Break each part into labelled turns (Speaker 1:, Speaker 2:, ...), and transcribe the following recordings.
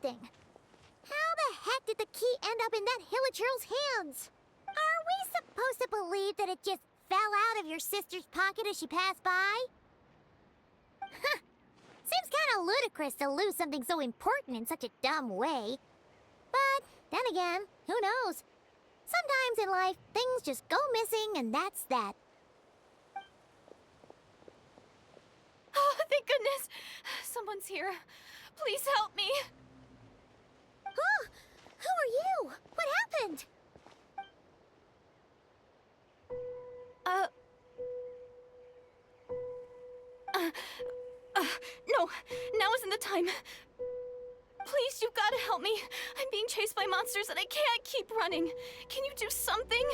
Speaker 1: everything. How the heck did the key end up in that Hilichurl's hands? Are we supposed to believe that it just fell out of your sister's pocket as she passed by? Huh. Seems kind of ludicrous to lose something so important in such a dumb way. But then again, who knows? Sometimes in life, things just go missing and that's that.
Speaker 2: Oh, thank goodness! Someone's here. Please help me.
Speaker 1: Oh, who are you? What happened?
Speaker 2: No, now isn't the time. Please, you've got to help me. I'm being chased by monsters and I can't keep running. Can you do something?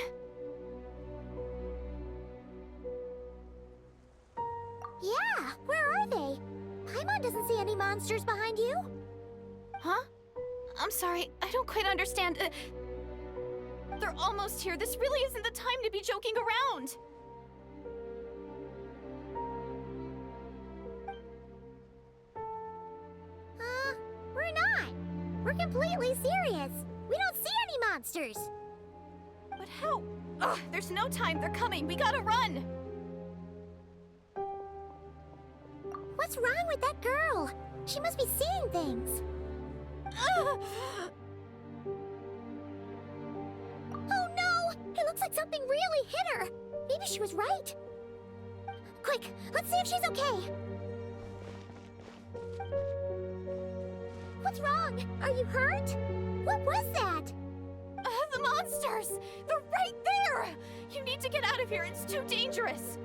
Speaker 1: Yeah, where are they? Paimon doesn't see any monsters behind you.
Speaker 2: Huh? I'm sorry, I don't quite understand. They're almost here. This really isn't the time to be joking around.
Speaker 1: We're not. We're completely serious. We don't see any monsters.
Speaker 2: But how? Ugh, there's no time. They're coming. We gotta run.
Speaker 1: What's wrong with that girl? She must be seeing things.
Speaker 2: Ugh.
Speaker 1: Oh no! It looks like something really hit her. Maybe she was right. Quick, let's see if she's okay. What's wrong? Are you hurt? What was that?
Speaker 2: The monsters! They're right there! You need to get out of here. It's too dangerous.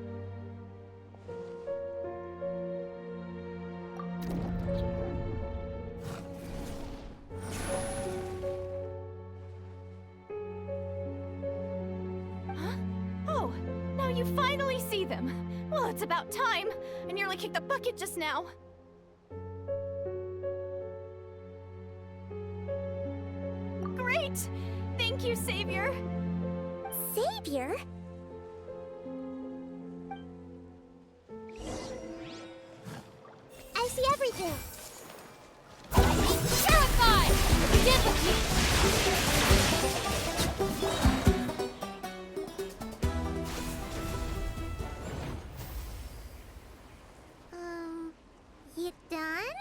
Speaker 2: Huh? Oh, now you finally see them. Well, it's about time. I nearly kicked the bucket just now. Great! Thank you, Savior!
Speaker 1: Savior? I see everything.
Speaker 2: Terrified! Get with me!
Speaker 1: You done?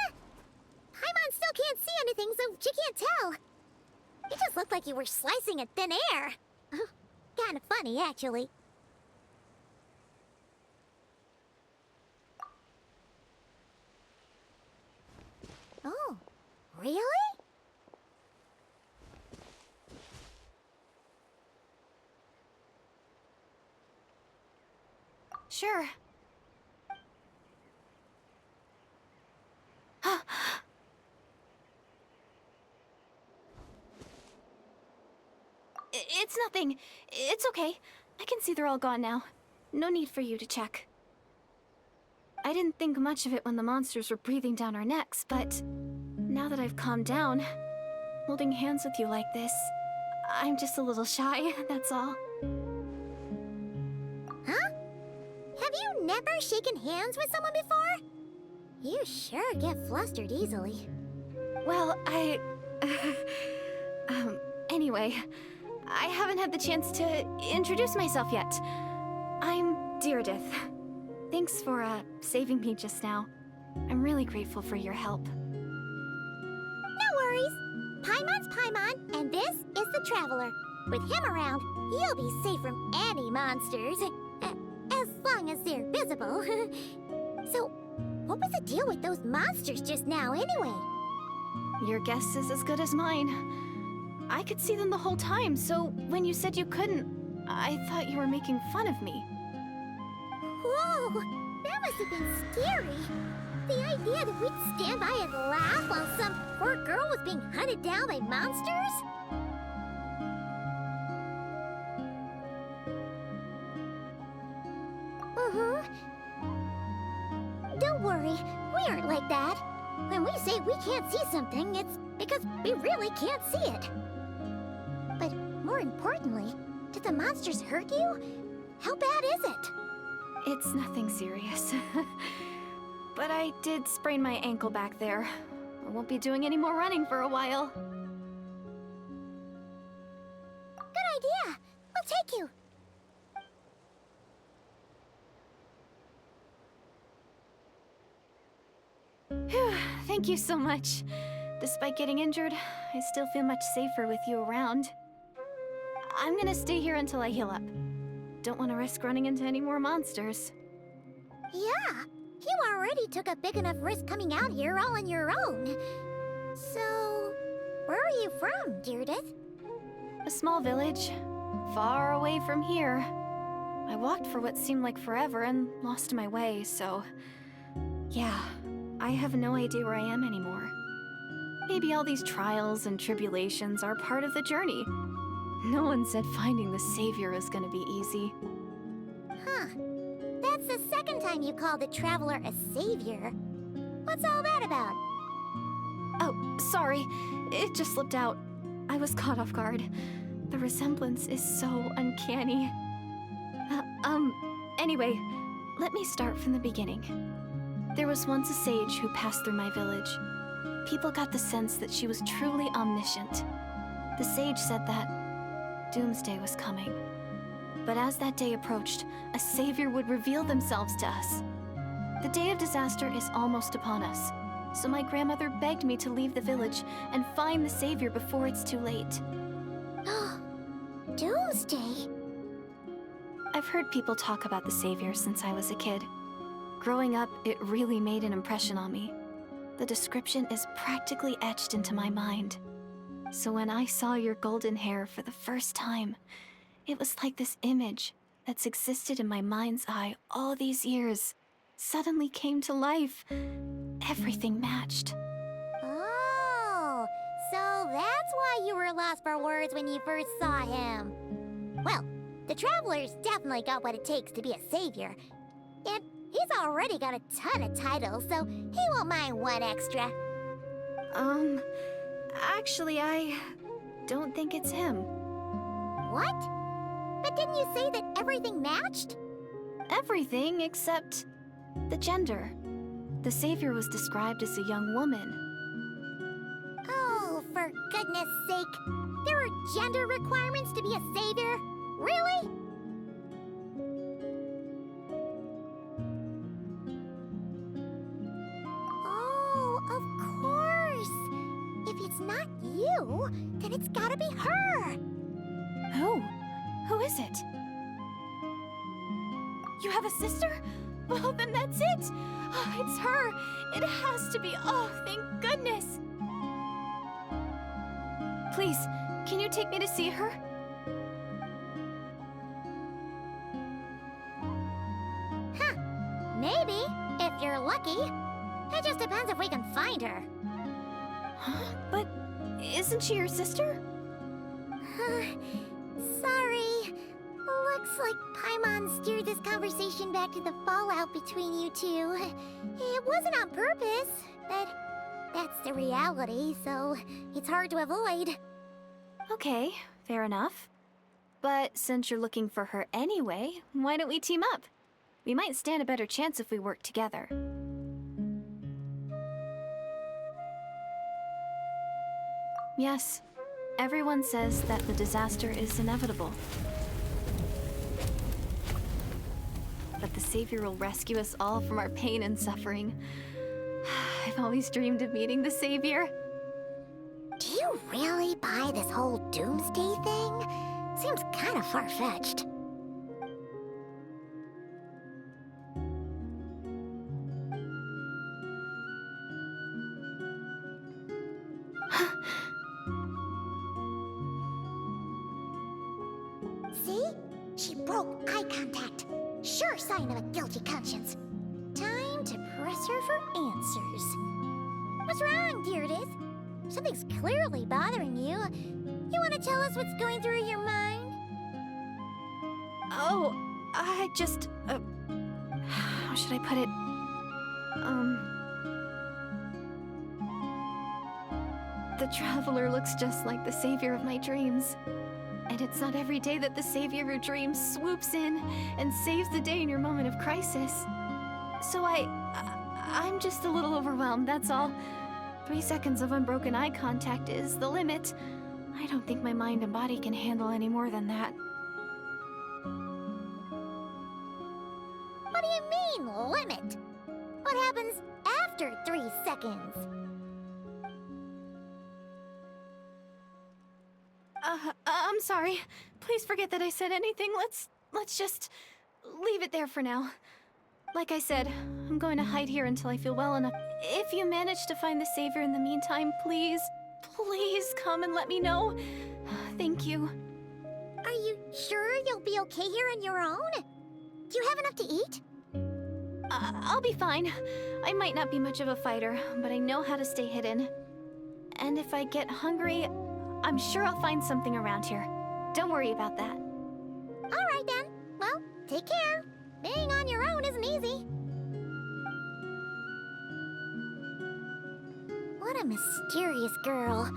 Speaker 1: Paimon still can't see anything, so she can't tell. You just looked like you were slicing at thin air. Kinda funny, actually. Oh, really?
Speaker 2: Sure. It's nothing. It's okay. I can see they're all gone now. No need for you to check. I didn't think much of it when the monsters were breathing down our necks, but now that I've calmed down, holding hands with you like this, I'm just a little shy, that's all.
Speaker 1: Huh? Have you never shaken hands with someone before? You sure get flustered easily.
Speaker 2: Well, anyway, I haven't had the chance to introduce myself yet. I'm Deirdith. Thanks for, saving me just now. I'm really grateful for your help.
Speaker 1: No worries. Paimon's Paimon, and this is the Traveler. With him around, you'll be safe from any monsters. As long as they're visible. So, what was the deal with those monsters just now, anyway?
Speaker 2: Your guess is as good as mine. I could see them the whole time, so when you said you couldn't, I thought you were making fun of me.
Speaker 1: Whoa! That must have been scary. The idea that we'd stand by and laugh while some poor girl was being hunted down by monsters? Don't worry, we aren't like that. When we say we can't see something, it's because we really can't see it. But more importantly, did the monsters hurt you? How bad is it?
Speaker 2: It's nothing serious. But I did sprain my ankle back there. I won't be doing any more running for a while.
Speaker 1: Good idea. We'll take you.
Speaker 2: Phew, thank you so much. Despite getting injured, I still feel much safer with you around. I'm gonna stay here until I heal up. Don't want to risk running into any more monsters.
Speaker 1: Yeah, you already took a big enough risk coming out here all on your own. So, where are you from, Deirdith?
Speaker 2: A small village, far away from here. I walked for what seemed like forever and lost my way, so... yeah, I have no idea where I am anymore. Maybe all these trials and tribulations are part of the journey. No one said finding the Savior is gonna be easy.
Speaker 1: Huh. That's the second time you called the Traveler a savior. What's all that about?
Speaker 2: Oh, sorry. It just slipped out. I was caught off guard. The resemblance is so uncanny. Anyway, let me start from the beginning. There was once a sage who passed through my village. People got the sense that she was truly omniscient. The sage said that doomsday was coming. But as that day approached, a savior would reveal themselves to us. The day of disaster is almost upon us, so my grandmother begged me to leave the village and find the savior before it's too late.
Speaker 1: Doomsday?
Speaker 2: I've heard people talk about the savior since I was a kid. Growing up, it really made an impression on me. The description is practically etched into my mind. So when I saw your golden hair for the first time, it was like this image that's existed in my mind's eye all these years suddenly came to life. Everything matched.
Speaker 1: Oh, so that's why you were lost for words when you first saw him. Well, the Traveler's definitely got what it takes to be a savior. And he's already got a ton of titles, so he won't mind one extra.
Speaker 2: Actually, I don't think it's him.
Speaker 1: What? But didn't you say that everything matched?
Speaker 2: Everything except the gender. The savior was described as a young woman.
Speaker 1: Oh, for goodness sake. There are gender requirements to be a savior? Really? Oh, of course. If it's not you, then it's gotta be her.
Speaker 2: Who? Who is it? You have a sister? Well, then that's it! Oh, it's her! It has to be! Oh, thank goodness! Please, can you take me to see her?
Speaker 1: Huh. Maybe, if you're lucky. It just depends if we can find her.
Speaker 2: Huh? But isn't she your sister?
Speaker 1: Sorry. Looks like Paimon steered this conversation back to the fallout between you two. It wasn't on purpose, but that's the reality, so it's hard to avoid.
Speaker 2: Okay, fair enough. But since you're looking for her anyway, why don't we team up? We might stand a better chance if we work together. Yes, everyone says that the disaster is inevitable. But the Savior will rescue us all from our pain and suffering. I've always dreamed of meeting the Savior.
Speaker 1: Do you really buy this whole doomsday thing? Seems kind of far-fetched. See? She broke eye contact. Sure sign of a guilty conscience. Time to press her for answers. What's wrong, Deirdith? Something's clearly bothering you. You want to tell us what's going through your mind?
Speaker 2: Oh, I just... how should I put it? The Traveler looks just like the Savior of my dreams. And it's not every day that the Savior of your dreams swoops in and saves the day in your moment of crisis. So I'm just a little overwhelmed, that's all. 3 seconds of unbroken eye contact is the limit. I don't think my mind and body can handle any more than that.
Speaker 1: What do you mean, limit? What happens after 3 seconds?
Speaker 2: I'm sorry. Please forget that I said anything. Let's just leave it there for now. Like I said, I'm going to hide here until I feel well enough. If you manage to find the Savior in the meantime, please come and let me know. Thank you.
Speaker 1: Are you sure you'll be okay here on your own? Do you have enough to eat?
Speaker 2: I'll be fine. I might not be much of a fighter, but I know how to stay hidden. And if I get hungry, I'm sure I'll find something around here. Don't worry about that.
Speaker 1: All right then. Well, take care. Being on your own isn't easy. What a mysterious girl.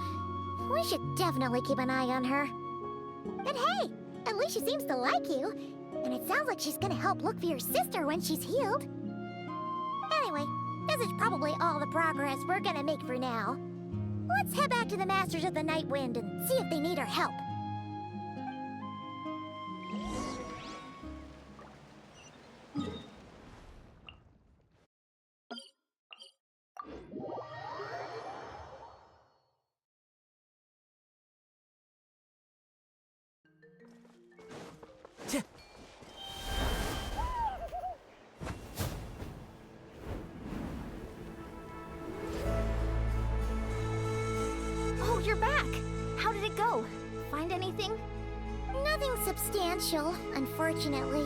Speaker 1: We should definitely keep an eye on her. But hey, at least she seems to like you. And it sounds like she's gonna help look for your sister when she's healed. Anyway, this is probably all the progress we're gonna make for now. Let's head back to the Masters of the Night Wind and see if they need our help.
Speaker 2: Oh, you're back! How did it go? Find anything?
Speaker 1: Nothing substantial, unfortunately.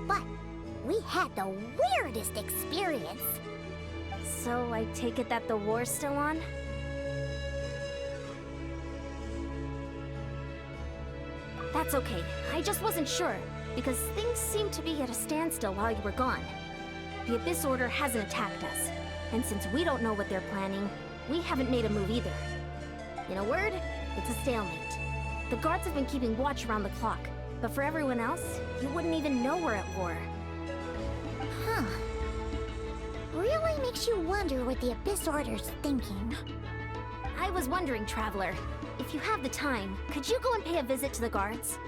Speaker 1: But we had the weirdest experience.
Speaker 3: So I take it that the war's still on? That's okay. I just wasn't sure, because things seemed to be at a standstill while you were gone. The Abyss Order hasn't attacked us, and since we don't know what they're planning, we haven't made a move either. In a word, it's a stalemate. The guards have been keeping watch around the clock, but for everyone else, you wouldn't even know we're at war.
Speaker 1: Huh. Really makes you wonder what the Abyss Order's thinking.
Speaker 3: I was wondering, Traveler, if you have the time, could you go and pay a visit to the guards?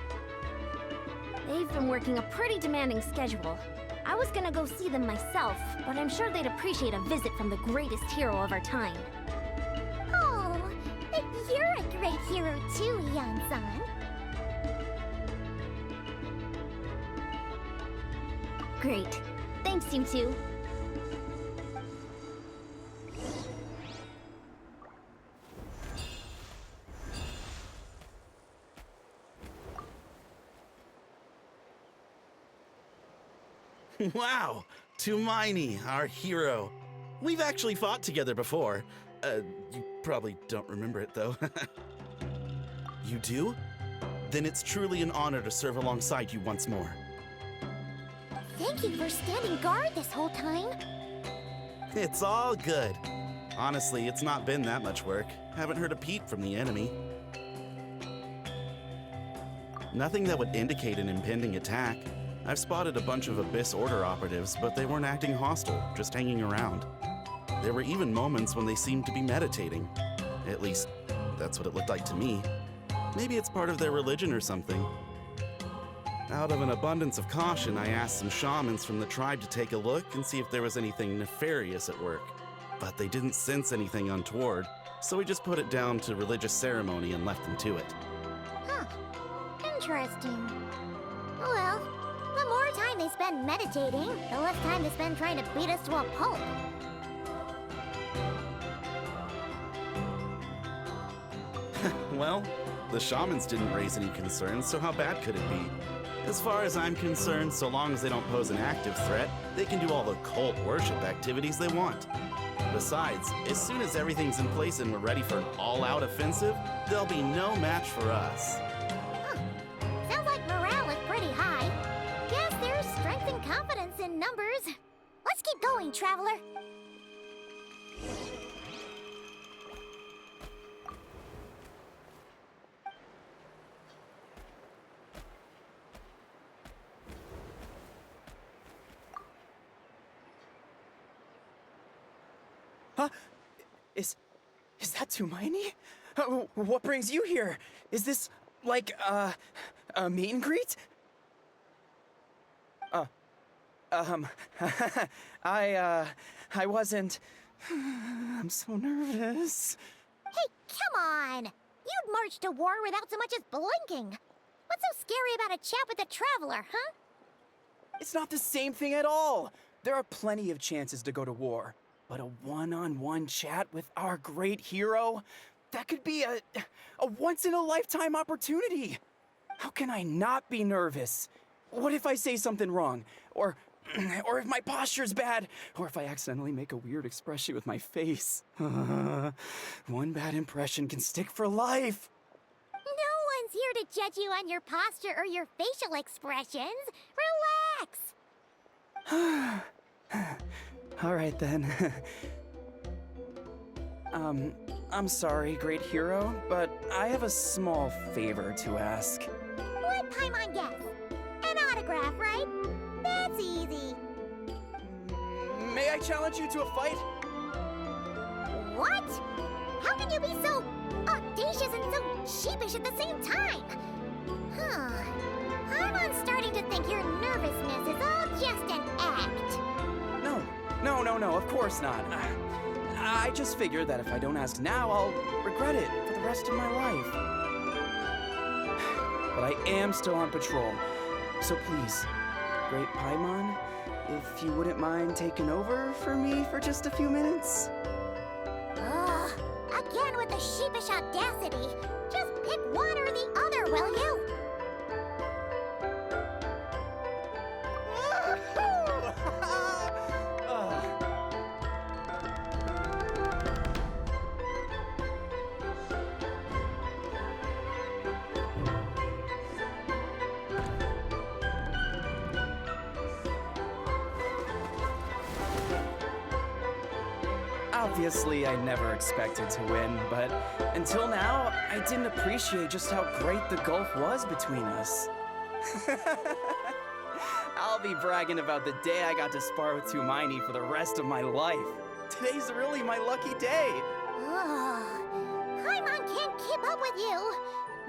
Speaker 3: They've been working a pretty demanding schedule. I was gonna go see them myself, but I'm sure they'd appreciate a visit from the greatest hero of our time.
Speaker 1: Oh, but you're a great hero too, Yan-san.
Speaker 3: Great. Thanks, you two.
Speaker 4: Wow! Tumaini, our hero. We've actually fought together before. You probably don't remember it, though. You do? Then it's truly an honor to serve alongside you once more.
Speaker 1: Thank you for standing guard this whole time.
Speaker 4: It's all good. Honestly, it's not been that much work. Haven't heard a peep from the enemy. Nothing that would indicate an impending attack. I've spotted a bunch of Abyss Order operatives, but they weren't acting hostile, just hanging around. There were even moments when they seemed to be meditating. At least, that's what it looked like to me. Maybe it's part of their religion or something. Out of an abundance of caution, I asked some shamans from the tribe to take a look and see if there was anything nefarious at work. But they didn't sense anything untoward, so we just put it down to religious ceremony and left them to it.
Speaker 1: Huh. Interesting. Well, the more time they spend meditating, the less time they spend trying to beat us to a pulp.
Speaker 4: Well, the shamans didn't raise any concerns, so how bad could it be? As far as I'm concerned, so long as they don't pose an active threat, they can do all the cult worship activities they want. Besides, as soon as everything's in place and we're ready for an all-out offensive, there'll be no match for us.
Speaker 1: Huh. Sounds like morale is pretty high. Guess there's strength and confidence in numbers. Let's keep going, Traveler.
Speaker 5: Huh? Is Is that Tumaini? What brings you here? Is this, like, a meet and greet? I wasn't... I'm so nervous.
Speaker 1: Hey, come on! You'd march to war without so much as blinking. What's so scary about a chat with a traveler, huh?
Speaker 5: It's not the same thing at all. There are plenty of chances to go to war. But a one-on-one chat with our great hero? That could be a once-in-a-lifetime opportunity. How can I not be nervous? What if I say something wrong? Or if my posture's bad? Or if I accidentally make a weird expression with my face? One bad impression can stick for life.
Speaker 1: No one's here to judge you on your posture or your facial expressions. Relax!
Speaker 5: All right then. I'm sorry, great hero, but I have a small favor to ask.
Speaker 1: Let Paimon guess. An autograph, right? That's easy.
Speaker 5: May I challenge you to a fight?
Speaker 1: What? How can you be so audacious and so sheepish at the same time? Huh. Paimon's starting to think your nervousness is all just an act.
Speaker 5: No, of course not. I just figured that if I don't ask now, I'll regret it for the rest of my life. But I am still on patrol, so please, Great Paimon, if you wouldn't mind taking over for me for just a few minutes?
Speaker 1: Ugh, again with the sheepish audacity. Just pick one or the other, will you?
Speaker 5: Obviously, I never expected to win, but until now, I didn't appreciate just how great the gulf was between us. I'll be bragging about the day I got to spar with Tumaini for the rest of my life. Today's really my lucky day.
Speaker 1: Ugh. Paimon can't keep up with you.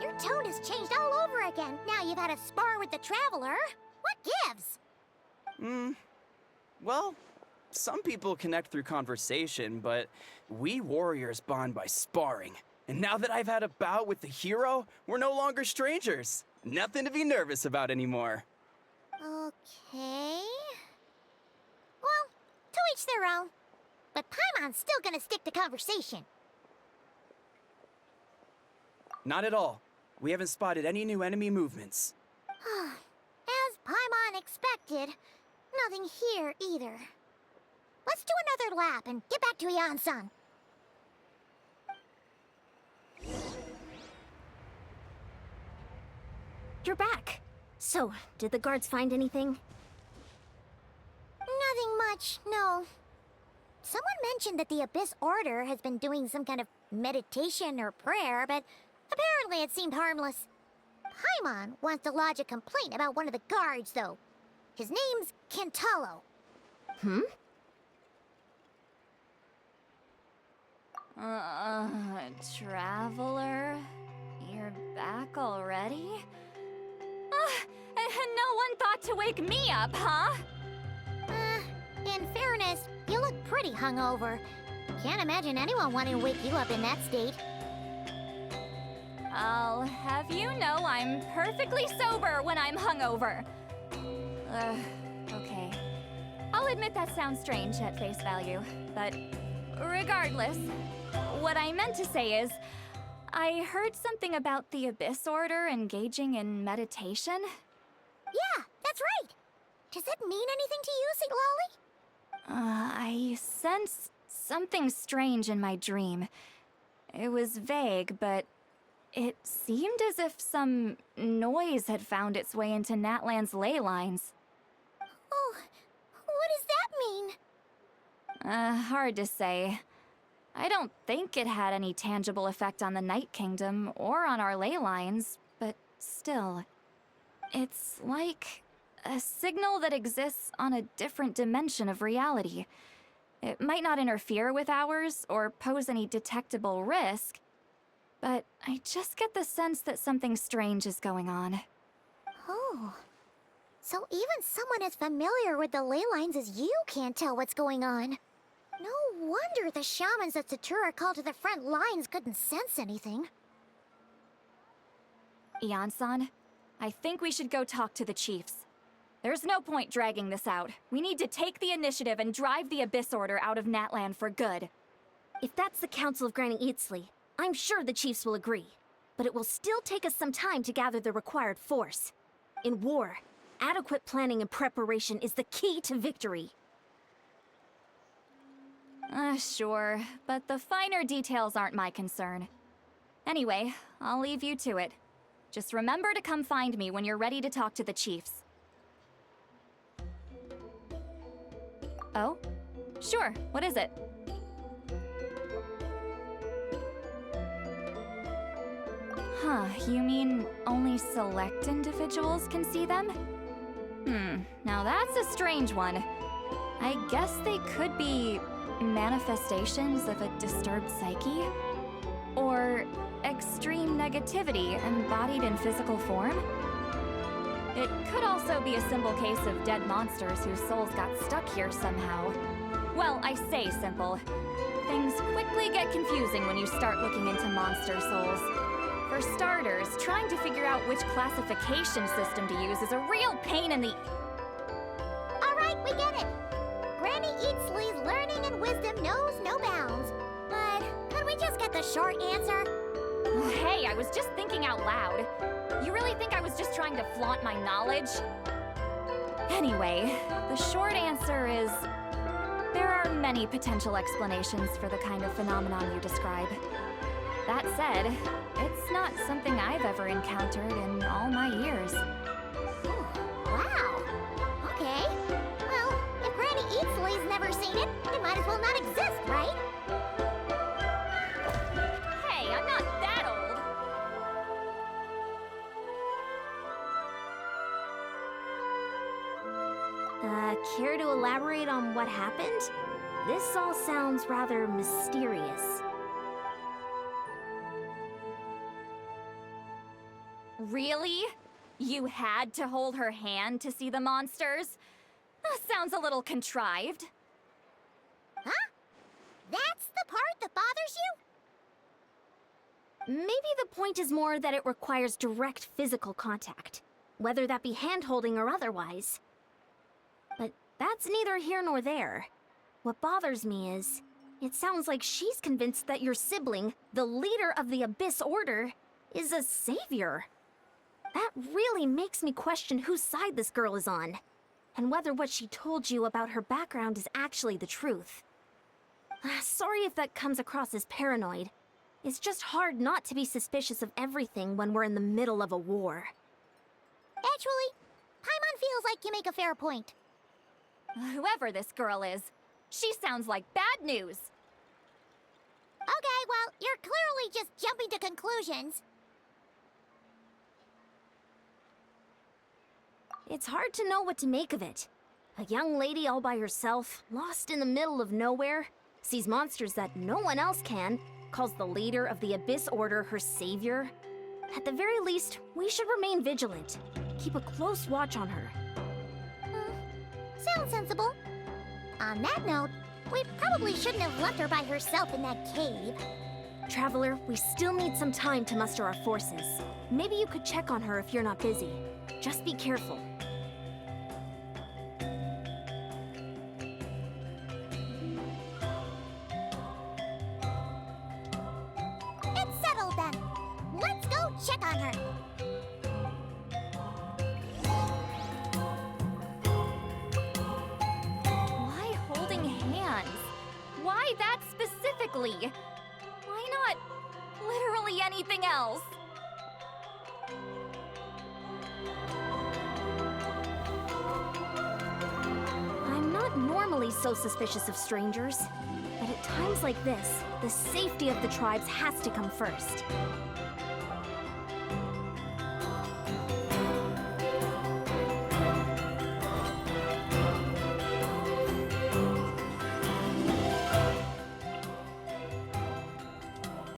Speaker 1: Your tone has changed all over again. Now you've had a spar with the traveler. What gives?
Speaker 5: Well, some people connect through conversation, but we warriors bond by sparring. And now that I've had a bout with the hero, we're no longer strangers. Nothing to be nervous about anymore.
Speaker 1: Okay. Well, to each their own. But Paimon's still gonna stick to conversation.
Speaker 5: Not at all. We haven't spotted any new enemy movements.
Speaker 1: As Paimon expected, nothing here either. Let's do another lap and get back to Yan-san.
Speaker 3: You're back. So, did the guards find anything?
Speaker 1: Nothing much, no. Someone mentioned that the Abyss Order has been doing some kind of meditation or prayer, but apparently it seemed harmless. Paimon wants to lodge a complaint about one of the guards, though. His name's Kentaro.
Speaker 2: Traveler? You're back already? No one thought to wake me up, huh?
Speaker 1: In fairness, you look pretty hungover. Can't imagine anyone wanting to wake you up in that state.
Speaker 2: I'll have you know I'm perfectly sober when I'm hungover. Okay. I'll admit that sounds strange at face value, but regardless, what I meant to say is, I heard something about the Abyss Order engaging in meditation.
Speaker 1: Yeah, that's right. Does that mean anything to you, Siglali?
Speaker 2: I sensed something strange in my dream. It was vague, but it seemed as if some noise had found its way into Natlan's ley lines.
Speaker 1: Oh, what does that mean?
Speaker 2: Hard to say. I don't think it had any tangible effect on the Night Kingdom or on our ley lines, but still. It's like a signal that exists on a different dimension of reality.
Speaker 6: It might not interfere with ours or pose any detectable risk, but I just get the sense that something strange is going on.
Speaker 1: Oh. So even someone as familiar with the ley lines as you can't tell what's going on. No wonder the shamans that Satura called to the front lines couldn't sense anything.
Speaker 6: Ian-san, I think we should go talk to the chiefs. There's no point dragging this out. We need to take the initiative and drive the Abyss Order out of Natland for good.
Speaker 3: If that's the Council of Granny Eatsley, I'm sure the chiefs will agree. But it will still take us some time to gather the required force. In war, adequate planning and preparation is the key to victory.
Speaker 6: Sure, but the finer details aren't my concern. Anyway, I'll leave you to it. Just remember to come find me when you're ready to talk to the chiefs. Oh? Sure, what is it? Huh, you mean only select individuals can see them? Now that's a strange one. I guess they could be manifestations of a disturbed psyche? Or extreme negativity embodied in physical form? It could also be a simple case of dead monsters whose souls got stuck here somehow. Well, I say simple. Things quickly get confusing when you start looking into monster souls. For starters, trying to figure out which classification system to use is a real pain in the...
Speaker 1: Alright, we get it. Granny Eatsley's learning and wisdom knows no bounds. But could we just get the short answer?
Speaker 6: Hey, I was just thinking out loud. You really think I was just trying to flaunt my knowledge? Anyway, the short answer is... there are many potential explanations for the kind of phenomenon you describe. That said, it's not something I've ever encountered in all my years.
Speaker 1: Wow. Okay. Well, if Granny Eatsley's never seen it, it might as well not exist, right?
Speaker 6: Hey, I'm not that old!
Speaker 3: Care to elaborate on what happened? This all sounds rather mysterious.
Speaker 6: Really? You had to hold her hand to see the monsters? Sounds a little contrived.
Speaker 1: Huh? That's the part that bothers you?
Speaker 3: Maybe the point is more that it requires direct physical contact, whether that be hand-holding or otherwise. But that's neither here nor there. What bothers me is, it sounds like she's convinced that your sibling, the leader of the Abyss Order, is a savior. That really makes me question whose side this girl is on, and whether what she told you about her background is actually the truth. Sorry if that comes across as paranoid. It's just hard not to be suspicious of everything when we're in the middle of a war.
Speaker 1: Actually, Paimon feels like you make a fair point.
Speaker 6: Whoever this girl is, she sounds like bad news.
Speaker 1: Okay, well, you're clearly just jumping to conclusions.
Speaker 3: It's hard to know what to make of it. A young lady all by herself, lost in the middle of nowhere, sees monsters that no one else can, calls the leader of the Abyss Order her savior. At the very least, we should remain vigilant. Keep a close watch on her.
Speaker 1: Sounds sensible. On that note, we probably shouldn't have left her by herself in that cave.
Speaker 3: Traveler, we still need some time to muster our forces. Maybe you could check on her if you're not busy. Just be careful.
Speaker 1: It's settled then. Let's go check on her.
Speaker 6: Why holding hands? Why that specifically? Why not literally anything else?
Speaker 3: I'm not normally so suspicious of strangers, but at times like this, the safety of the tribes has to come first.